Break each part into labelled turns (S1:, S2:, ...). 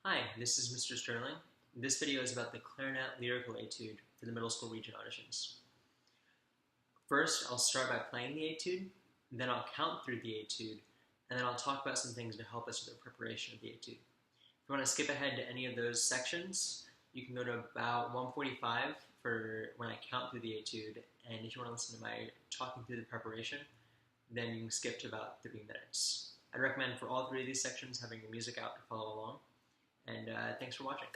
S1: Hi, this is Mr. Sterling. This video is about the Clarinet Lyrical Etude for the middle school region auditions. First, I'll start by playing the Etude, then I'll count through the Etude, and then I'll talk about some things to help us with the preparation of the Etude. If you want to skip ahead to any of those sections, you can go to about 1:45 for when I count through the Etude, and if you want to listen to my talking through the preparation, then you can skip to about 3 minutes. I'd recommend for all three of these sections having your music out to follow along. And thanks for watching.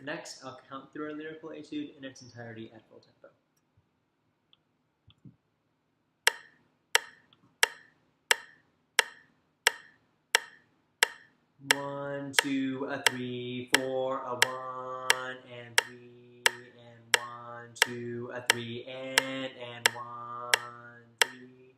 S1: Next, I'll count through our lyrical etude in its entirety at full tempo. 1, 2, 3, 4, 1 and 3 and 1, 2, 3 and 1, 3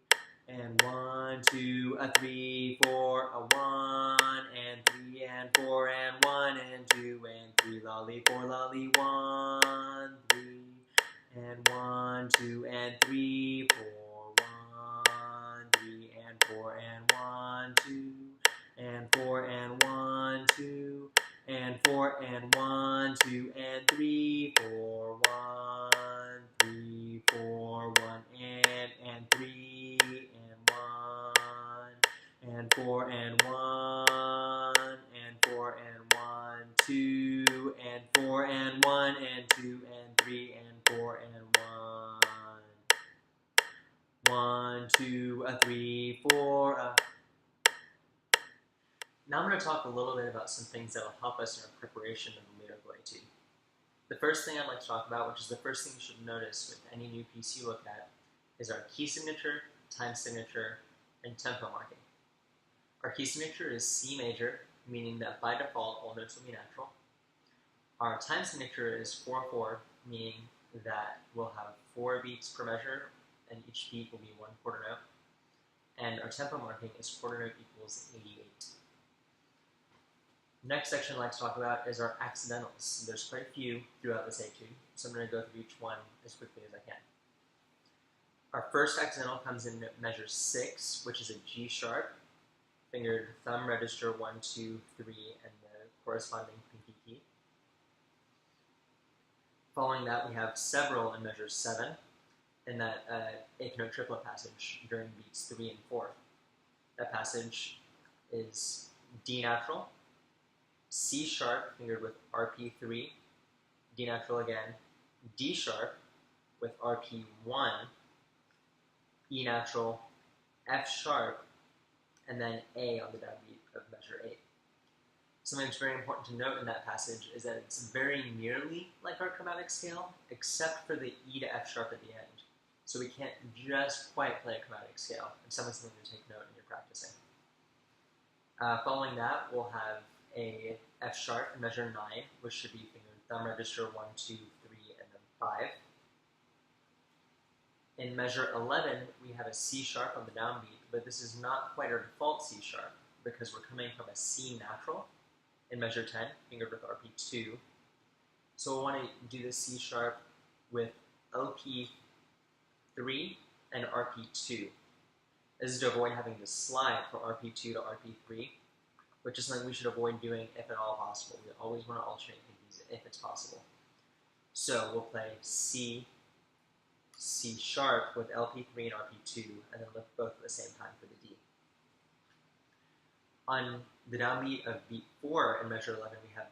S1: and 1, 2, 3, 4, 1 and 3 and 4 and 1 and 2 and 3 lolly 4 lolly 1 3 and 1 2 and 3 4 1 3 and 4 and 1 2 and 4 and 1 2 and 4 and 1 2 and 3 4 1 3 4 1 and 3 and 1 and 4 and 1 and 4 and 1 2 and 4 and 1 and 2 and 3 and 4 and 1 1 2 3 4 Now I'm going to talk a little bit about some things that will help us in our preparation of the lyrical etude. The first thing I'd like to talk about, which is the first thing you should notice with any new piece you look at, is our key signature, time signature, and tempo marking. Our key signature is C major, meaning that by default all notes will be natural. Our time signature is 4/4, meaning that we'll have 4 beats per measure, and each beat will be 1 quarter note. And our tempo marking is quarter note equals 88. Next section I'd like to talk about is our accidentals. There's quite a few throughout this etude, so I'm going to go through each one as quickly as I can. Our first accidental comes in measure 6, which is a G sharp, fingered thumb register 1, 2, 3, and the corresponding pinky key. Following that, we have several in measure 7, in that eighth note triplet passage during beats 3 and 4. That passage is D natural, C sharp fingered with RP3, D natural again, D sharp with RP1, E natural, F sharp, and then A on the downbeat of measure 8. Something that's very important to note in that passage is that it's very nearly like our chromatic scale, except for the E to F sharp at the end. So we can't just quite play a chromatic scale, and something to take note when you're practicing. Following that, we'll have a F sharp in measure 9, which should be fingered thumb register 1, 2, 3, and then 5. In measure 11, we have a C sharp on the downbeat, but this is not quite our default C sharp because we're coming from a C natural in measure 10, fingered with RP2. So we'll want to do the C sharp with LP3 and RP2. This is to avoid having to slide from RP2 to RP3, which is something we should avoid doing if at all possible. We always want to alternate these if it's possible. So we'll play C, C sharp with LP3 and RP2, and then lift both at the same time for the D. On the downbeat of beat 4 in measure 11, we have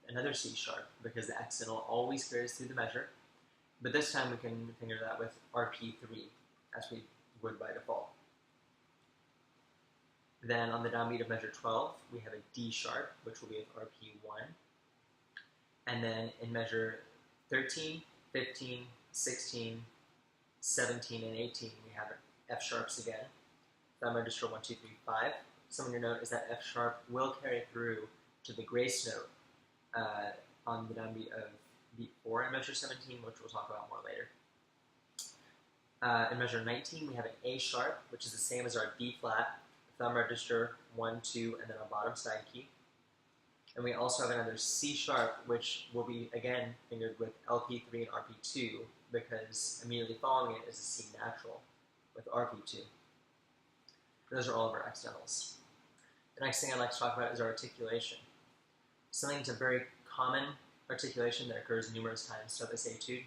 S1: another C sharp because the accidental always carries through the measure. But this time we can finger that with RP3 as we would by default. Then on the downbeat of measure 12, we have a D sharp, which will be with RP1. And then in measure 13, 15, 16, 17, and 18, we have F sharps again. Thumb register 1, 2, 3, 5. Something to note is that F sharp will carry through to the grace note on the downbeat of beat 4 in measure 17, which we'll talk about more later. In measure 19, we have an A sharp, which is the same as our B flat, thumb register 1, 2, and then a bottom side key. And we also have another C sharp, which will be, again, fingered with LP3 and RP2, because immediately following it is a C natural with RP2. Those are all of our accidentals. The next thing I'd like to talk about is our articulation. Something that's a very common articulation that occurs numerous times throughout this etude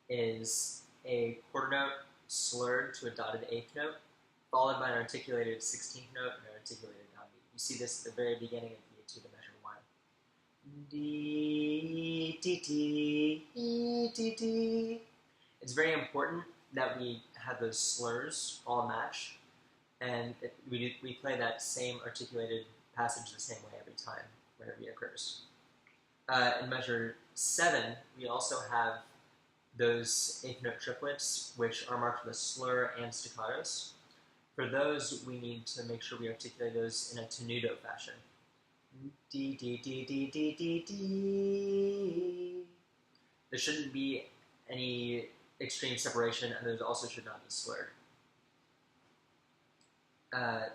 S1: is a quarter note slurred to a dotted eighth note, followed by an articulated 16th note and an articulated downbeat. You see this at the very beginning of the etude of measure 1. D, D, D, E, D, D. It's very important that we have those slurs all match, and we play that same articulated passage the same way every time whenever it occurs. In measure 7, we also have those eighth note triplets, which are marked with a slur and staccatos. For those, we need to make sure we articulate those in a tenuto fashion. D, D, D, D, D, D, D. There shouldn't be any extreme separation, and there also should not be slurred.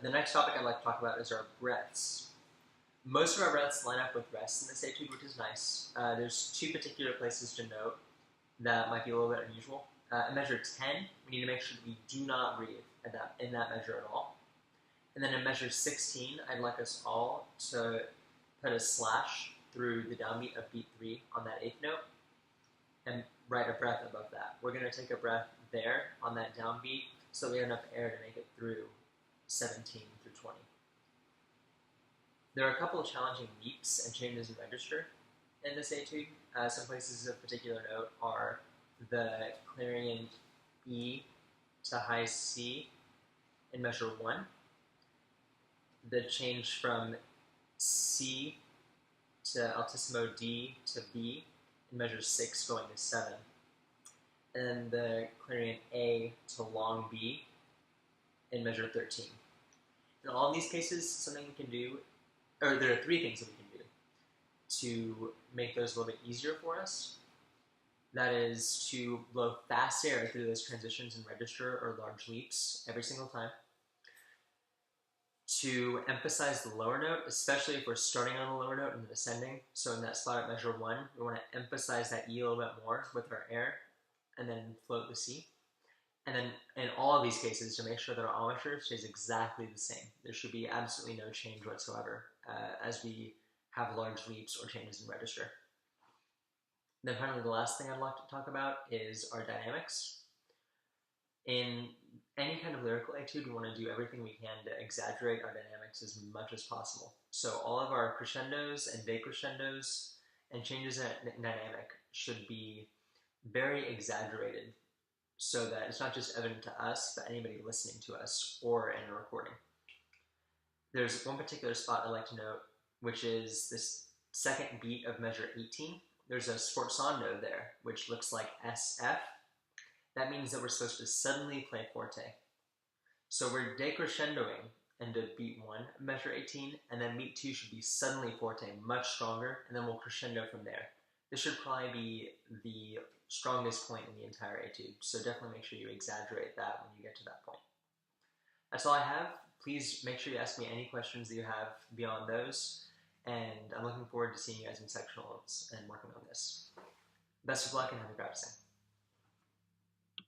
S1: The next topic I'd like to talk about is our breaths. Most of our breaths line up with rests in this etude, which is nice. There's two particular places to note that might be a little bit unusual. In measure 10, we need to make sure that we do not breathe in that measure at all. And then in measure 16, I'd like us all to put a slash through the downbeat of beat 3 on that eighth note and write a breath above that. We're going to take a breath there on that downbeat so we have enough air to make it through 17 through 20. There are a couple of challenging leaps and changes in register in this etude. Some places of particular note are the Clarinet E to high C in measure 1, the change from C to altissimo D to B in measure 6 going to 7, and then the Clarinet A to long B in measure 13. In all of these cases, something we can do, or there are three things that we can do to make those a little bit easier for us. That is to blow fast air through those transitions in register or large leaps every single time. To emphasize the lower note, especially if we're starting on a lower note and then ascending. So in that spot at measure 1, we want to emphasize that E a little bit more with our air and then float the C. And then in all of these cases, to make sure that our embouchure stays exactly the same. There should be absolutely no change whatsoever as we have large leaps or changes in register. Then finally, the last thing I'd like to talk about is our dynamics. In any kind of lyrical etude, we want to do everything we can to exaggerate our dynamics as much as possible. So all of our crescendos and decrescendos and changes in dynamic should be very exaggerated so that it's not just evident to us, but anybody listening to us or in a recording. There's one particular spot I'd like to note, which is this second beat of measure 18. There's a sforzando there, which looks like SF. That means that we're supposed to suddenly play forte. So we're decrescendoing into beat 1, measure 18, and then beat 2 should be suddenly forte, much stronger, and then we'll crescendo from there. This should probably be the strongest point in the entire etude, so definitely make sure you exaggerate that when you get to that point. That's all I have. Please make sure you ask me any questions that you have beyond those, and I'm looking forward to seeing you guys in sectionals and working on this. Best of luck and happy practicing.